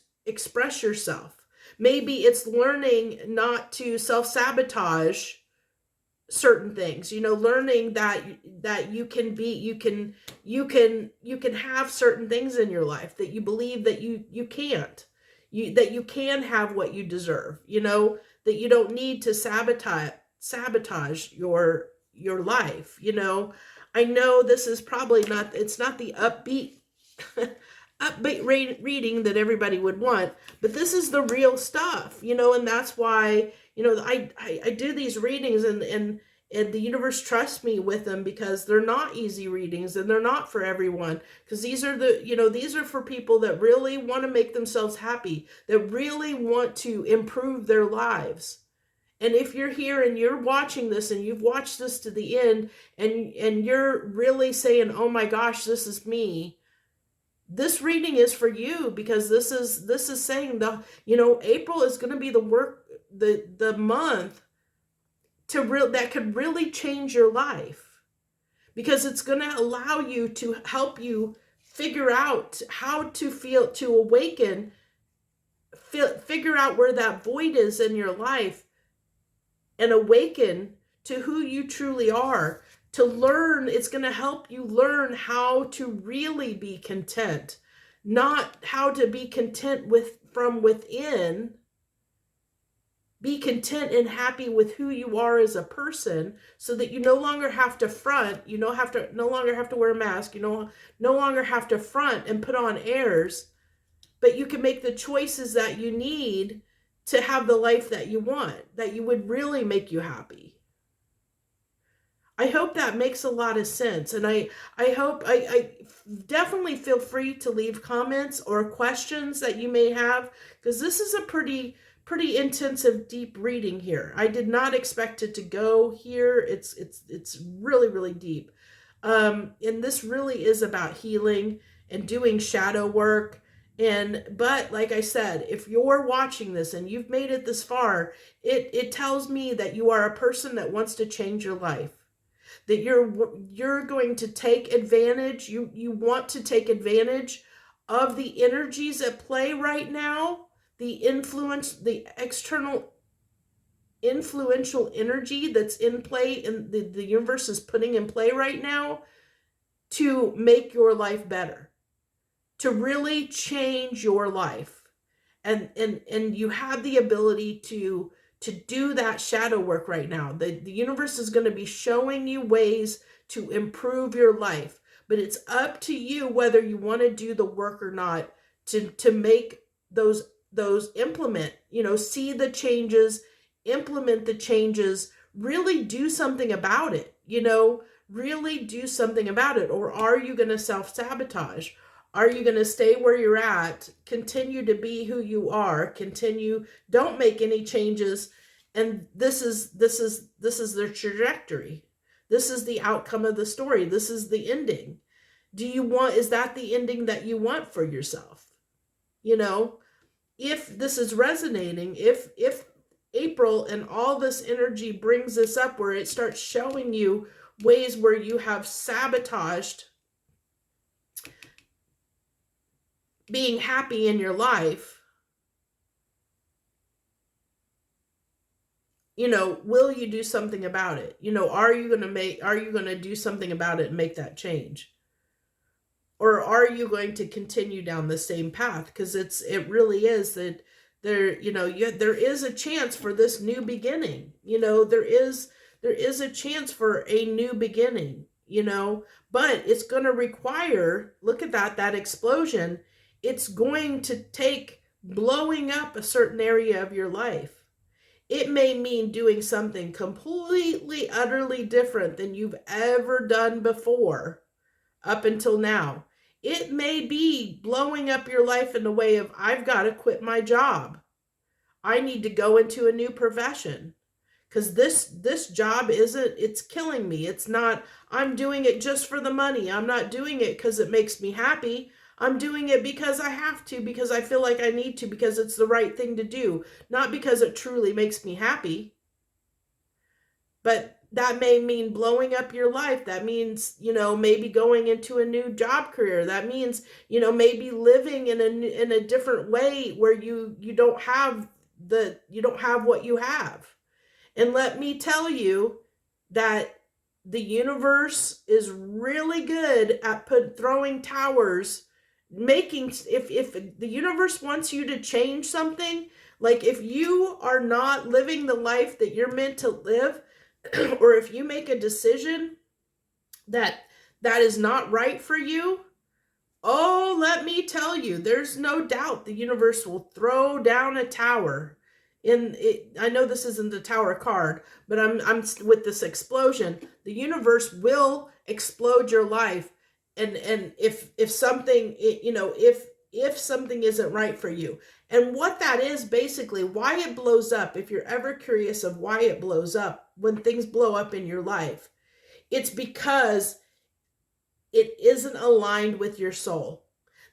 yourself. Maybe it's learning not to self-sabotage certain things, learning that you can have certain things in your life that you believe that you can't, that you can have what you deserve, that you don't need to sabotage your life. I know this is probably not, it's not the upbeat reading that everybody would want, but this is the real stuff, and that's why, I do these readings, and the universe trusts me with them, because they're not easy readings, and they're not for everyone, because these are these are for people that really want to make themselves happy, that really want to improve their lives. And if you're here and you're watching this and you've watched this to the end, and you're really saying, oh my gosh, this is me, this reading is for you, because this is saying April is going to be the month that could really change your life, because it's going to allow you to help you figure out how to feel, to awaken, figure out where that void is in your life, and awaken to who you truly are, to learn. It's going to help you learn how to really be content, not how to be content from within. Be content and happy with who you are as a person, so that you no longer have to front, no longer have to wear a mask, no longer have to front and put on airs, but you can make the choices that you need to have the life that you want, that you would really make you happy. I hope that makes a lot of sense. And I hope, I definitely feel free to leave comments or questions that you may have, because this is a pretty intensive, deep reading here. I did not expect it to go here. It's really, really deep. And this really is about healing and doing shadow work. But like I said, if you're watching this and you've made it this far, it tells me that you are a person that wants to change your life, that you're going to take advantage, you want to take advantage of the energies at play right now, the external influential energy that's in play, and the universe is putting in play right now, to make your life better, to really change your life. And you have the ability to do that shadow work right now. The universe is going to be showing you ways to improve your life, but it's up to you whether you want to do the work or not, to make those implement, see the changes, implement the changes, really do something about it, really do something about it. Or are you going to self-sabotage? Are you going to stay where you're at, continue to be who you are, don't make any changes, and this is their trajectory. This is the outcome of the story. This is the ending. Is that the ending that you want for yourself? If this is resonating, if April, and all this energy brings this up where it starts showing you ways where you have sabotaged being happy in your life. Will you do something about it? Are you going to do something about it and make that change? Or are you going to continue down the same path? Because it really is that there is a chance for this new beginning. There is a chance for a new beginning, but it's going to require, look at that explosion. It's going to take blowing up a certain area of your life. It may mean doing something completely, utterly different than you've ever done before up until now. It may be blowing up your life in the way of, I've got to quit my job. I need to go into a new profession because this job it's killing me. It's not, I'm doing it just for the money. I'm not doing it because it makes me happy. I'm doing it because I have to, because I feel like I need to, because it's the right thing to do, not because it truly makes me happy. But that may mean blowing up your life. That means, maybe going into a new job career. That means, maybe living in a different way where you don't have what you have. And let me tell you that the universe is really good at throwing towers, if the universe wants you to change something, like if you are not living the life that you're meant to live, or if you make a decision that is not right for you, oh, let me tell you, there's no doubt the universe will throw down a tower. I know this isn't the tower card, but I'm with this explosion. The universe will explode your life, and if something, if something isn't right for you. And what that is, basically why it blows up, if you're ever curious of why it blows up, when things blow up in your life, it's because it isn't aligned with your soul.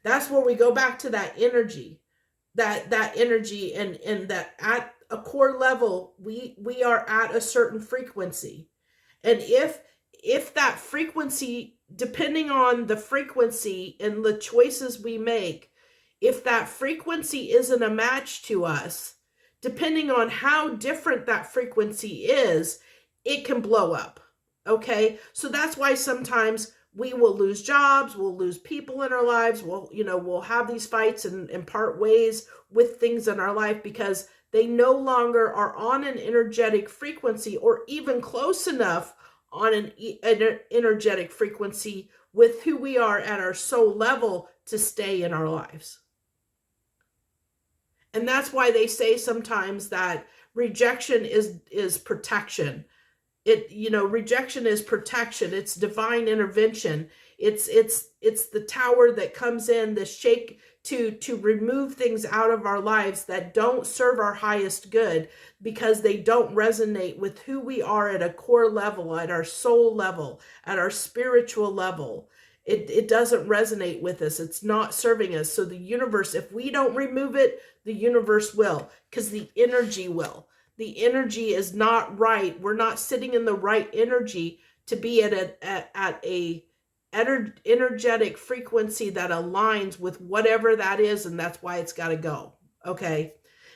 That's where we go back to that energy, that energy, and that at a core level, we are at a certain frequency. And if that frequency, depending on the frequency and the choices we make, if that frequency isn't a match to us, depending on how different that frequency is, it can blow up. Okay? So that's why sometimes we will lose jobs, we'll lose people in our lives, we'll have these fights and part ways with things in our life because they no longer are on an energetic frequency, or even close enough on an energetic frequency with who we are at our soul level to stay in our lives. And that's why they say sometimes that rejection is protection. Rejection is protection. It's divine intervention. It's the tower that comes in, the shake to remove things out of our lives that don't serve our highest good, because they don't resonate with who we are at a core level, at our soul level, at our spiritual level. It doesn't resonate with us. It's not serving us. So the universe, if we don't remove it, the universe will, because the energy will. The energy is not right. We're not sitting in the right energy to be at a energetic frequency that aligns with whatever that is, and that's why it's got to go. Okay?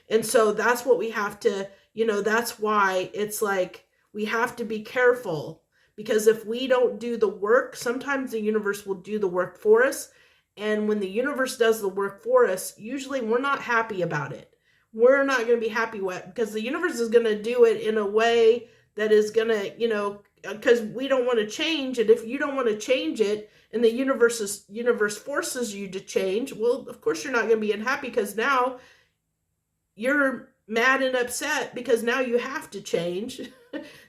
And so that's what we have to, that's why it's like we have to be careful, because if we don't do the work, sometimes the universe will do the work for us. And when the universe does the work for us, usually we're not happy about it. We're not going to be happy with, because the universe is going to do it in a way that is going to, because we don't want to change it. If you don't want to change it and the universe forces you to change, well, of course you're not going to be unhappy, because now you're mad and upset because now you have to change.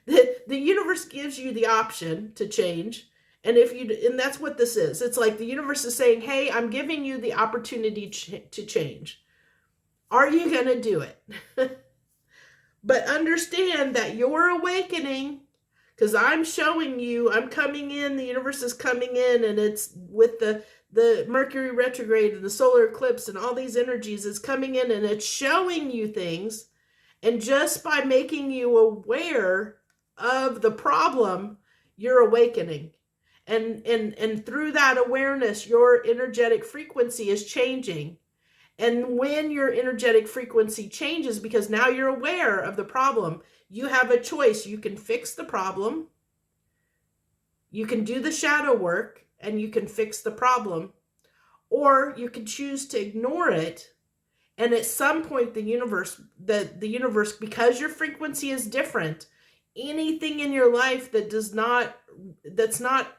The universe gives you the option to change. And and that's what this is. It's like the universe is saying, hey, I'm giving you the opportunity to change. Are you going to do it? But understand that your awakening, because I'm showing you, I'm coming in, the universe is coming in, and it's with the Mercury retrograde and the solar eclipse and all these energies is coming in, and it's showing you things. And just by making you aware of the problem, you're awakening. And through that awareness, your energetic frequency is changing. And when your energetic frequency changes, because now you're aware of the problem, you have a choice. You can fix the problem, you can do the shadow work, and you can fix the problem, or you can choose to ignore it. And at some point, the universe, because your frequency is different, anything in your life that's not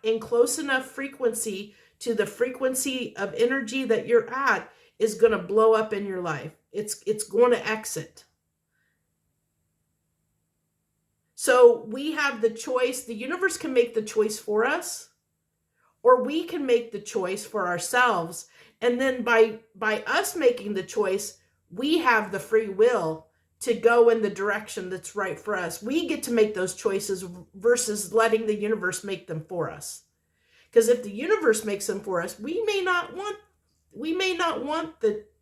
in close enough frequency to the frequency of energy that you're at is going to blow up in your life. It's going to exit. So we have the choice. The universe can make the choice for us, or we can make the choice for ourselves. And then by us making the choice, we have the free will to go in the direction that's right for us. We get to make those choices versus letting the universe make them for us. Because if the universe makes them for us, we may not want we may not want what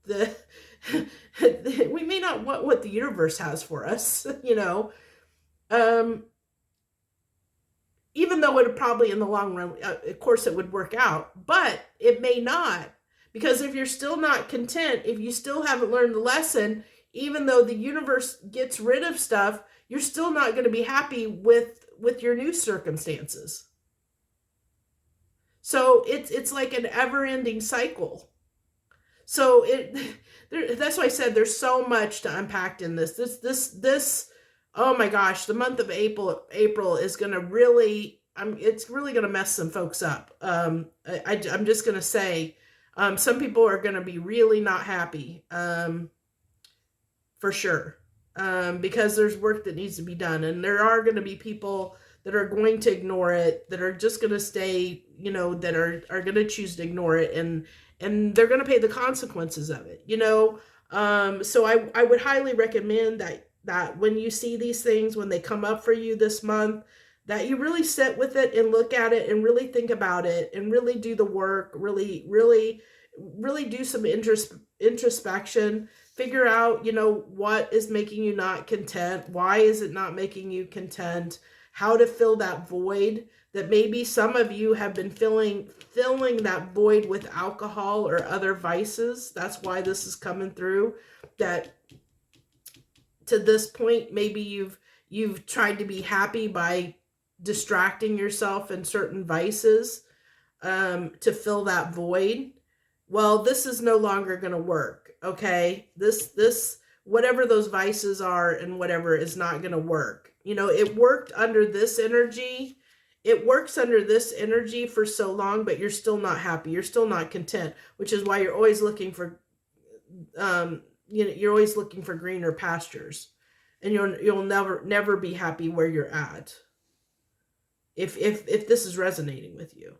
the universe has for us, even though it probably in the long run, of course it would work out, but it may not, because if you're still not content, if you still haven't learned the lesson, even though the universe gets rid of stuff, you're still not going to be happy with your new circumstances. So it's like an ever-ending cycle. So that's why I said there's so much to unpack in this. This oh my gosh, the month of April is going to really, it's really going to mess some folks up. I'm just going to say, some people are going to be really not happy, for sure, because there's work that needs to be done, and there are going to be people that are going to ignore it, that are just going to stay, that are going to choose to ignore it, and they're going to pay the consequences of it, so I would highly recommend that when you see these things, when they come up for you this month, that you really sit with it and look at it and really think about it and really do the work, really do some introspection, figure out, what is making you not content, why is it not making you content, how to fill that void that maybe some of you have been filling that void with alcohol or other vices. That's why this is coming through, that to this point, maybe you've tried to be happy by distracting yourself in certain vices, to fill that void. Well, this is no longer going to work. Okay. This, whatever those vices are and whatever, is not going to work. It worked under this energy. It works under this energy for so long, but you're still not happy. You're still not content, which is why you're always looking for, you're always looking for greener pastures, and you'll never be happy where you're at. If this is resonating with you.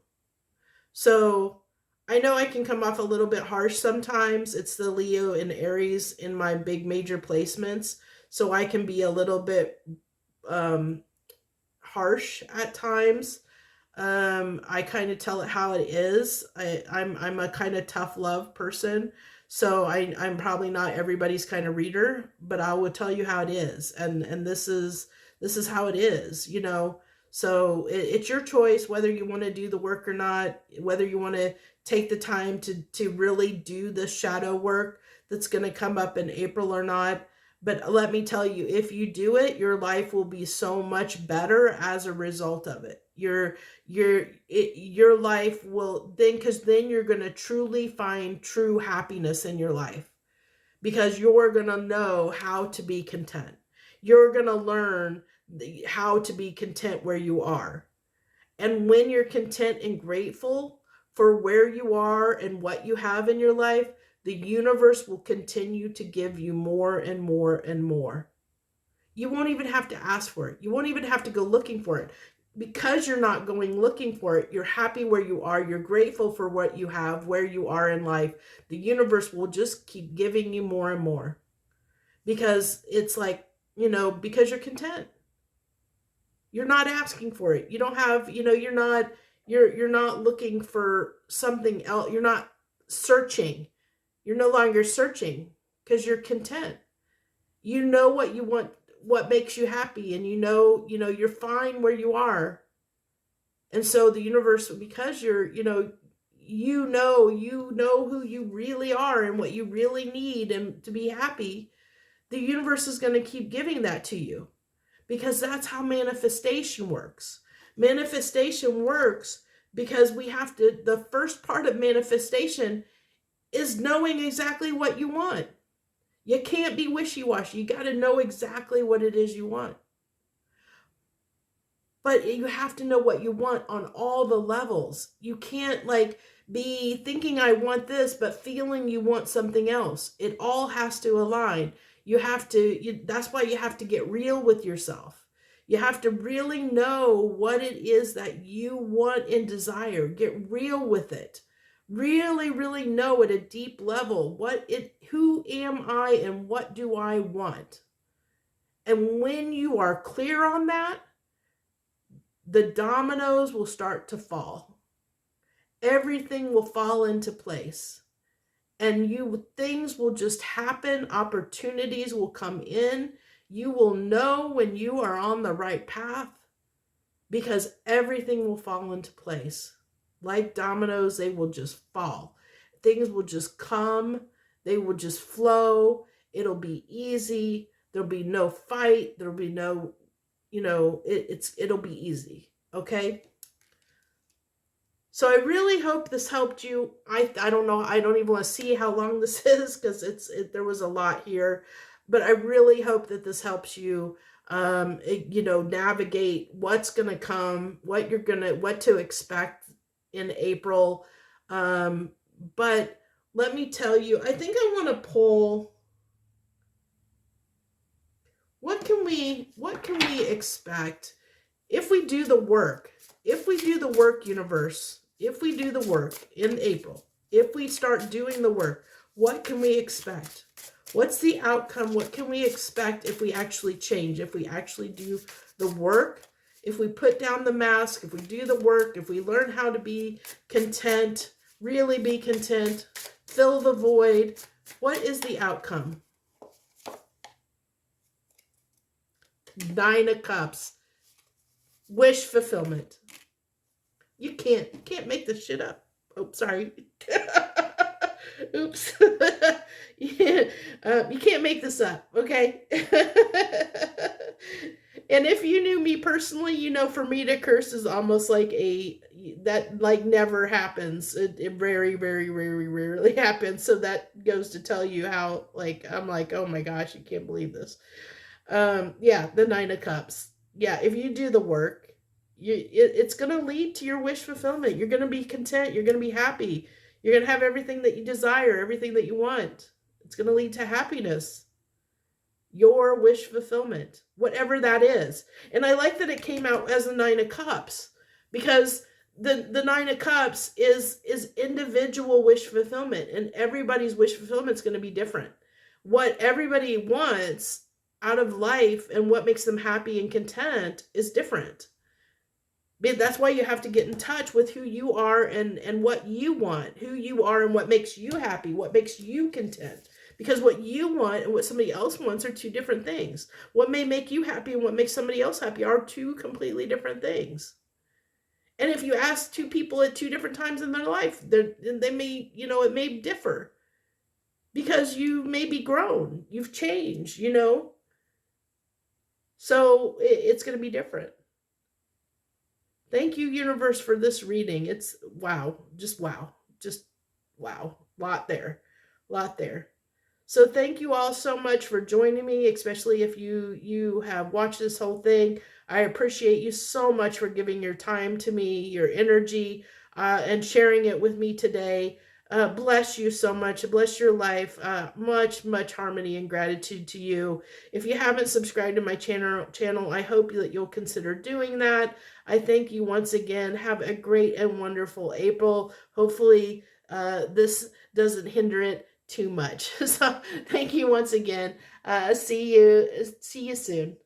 So I know I can come off a little bit harsh sometimes. It's the Leo and Aries in my big major placements. So I can be a little bit harsh at times. I kind of tell it how it is. I'm a kind of tough love person. So I'm probably not everybody's kind of reader, but I will tell you how it is. And this is how it is, So it's your choice whether you want to do the work or not, whether you want to take the time to really do the shadow work that's going to come up in April or not. But let me tell you, if you do it, your life will be so much better as a result of it. Your life will then, because then you're going to truly find true happiness in your life, because you're going to know how to be content. You're going to learn how to be content where you are. And when you're content and grateful for where you are and what you have in your life, the universe will continue to give you more and more and more. You won't even have to ask for it. You won't even have to go looking for it. Because you're not going looking for it, you're happy where you are. You're grateful for what you have, where you are in life. The universe will just keep giving you more and more. Because it's like, because you're content. You're not asking for it. You don't have, you're not looking for something else. You're not searching. You're no longer searching because you're content. You know what you want, what makes you happy, and you know you're fine where you are. And so the universe, because you know who you really are and what you really need and to be happy, the universe is going to keep giving that to you, because that's how manifestation works. Manifestation works because the first part of manifestation is knowing exactly what you want. You can't be wishy-washy. You got to know exactly what it is you want. But you have to know what you want on all the levels. You can't be thinking I want this, but feeling you want something else. It all has to align. That's why you have to get real with yourself. You have to really know what it is that you want and desire. Get real with it. Really, really know at a deep level who am I and what do I want? And when you are clear on that, the dominoes will start to fall. Everything will fall into place. And things will just happen. Opportunities will come in. You will know when you are on the right path, because everything will fall into place. Like dominoes, they will just fall. Things will just come. They will just flow. It'll be easy. There'll be no fight. There'll be no, it'll be easy. Okay? So I really hope this helped you. I don't know. I don't even want to see how long this is, because there was a lot here, but I really hope that this helps you, navigate what's going to come, what to expect in April. But let me tell you, I think I want to pull, what can we expect if we do the work? If we do the work, universe, if we do the work in April, if we start doing the work, what can we expect? What's the outcome? What can we expect if we actually change, if we actually do the work, if we put down the mask, if we do the work, if we learn how to be content, really be content, fill the void? What is the outcome? 9 of Cups. Wish fulfillment. You can't make this shit up. Oh, sorry. Oops. Yeah. You can't make this up, okay? And if you knew me personally, for me to curse is almost like that never happens. It very, very, very rarely happens. So that goes to tell you how, I'm like, oh my gosh, I can't believe this. Yeah, the 9 of Cups. Yeah, if you do the work, it's going to lead to your wish fulfillment. You're going to be content. You're going to be happy. You're going to have everything that you desire, everything that you want. It's going to lead to happiness. Your wish fulfillment, whatever that is. And I like that it came out as a 9 of Cups, because the 9 of Cups is individual wish fulfillment, and everybody's wish fulfillment is going to be different. What everybody wants out of life and what makes them happy and content is different. That's why you have to get in touch with who you are and what you want, who you are and what makes you happy, what makes you content. Because what you want and what somebody else wants are two different things. What may make you happy and what makes somebody else happy are two completely different things. And if you ask two people at two different times in their life, they may, it may differ. Because you may be grown, you've changed, So it's going to be different. Thank you, universe, for this reading. It's wow. Just wow. Just wow. Lot there. So thank you all so much for joining me, especially if you have watched this whole thing. I appreciate you so much for giving your time to me, your energy, and sharing it with me today. Bless you so much. Bless your life. Much harmony and gratitude to you. If you haven't subscribed to my channel, I hope that you'll consider doing that. I thank you once again. Have a great and wonderful April. Hopefully, this doesn't hinder it too much. So thank you once again. See you soon.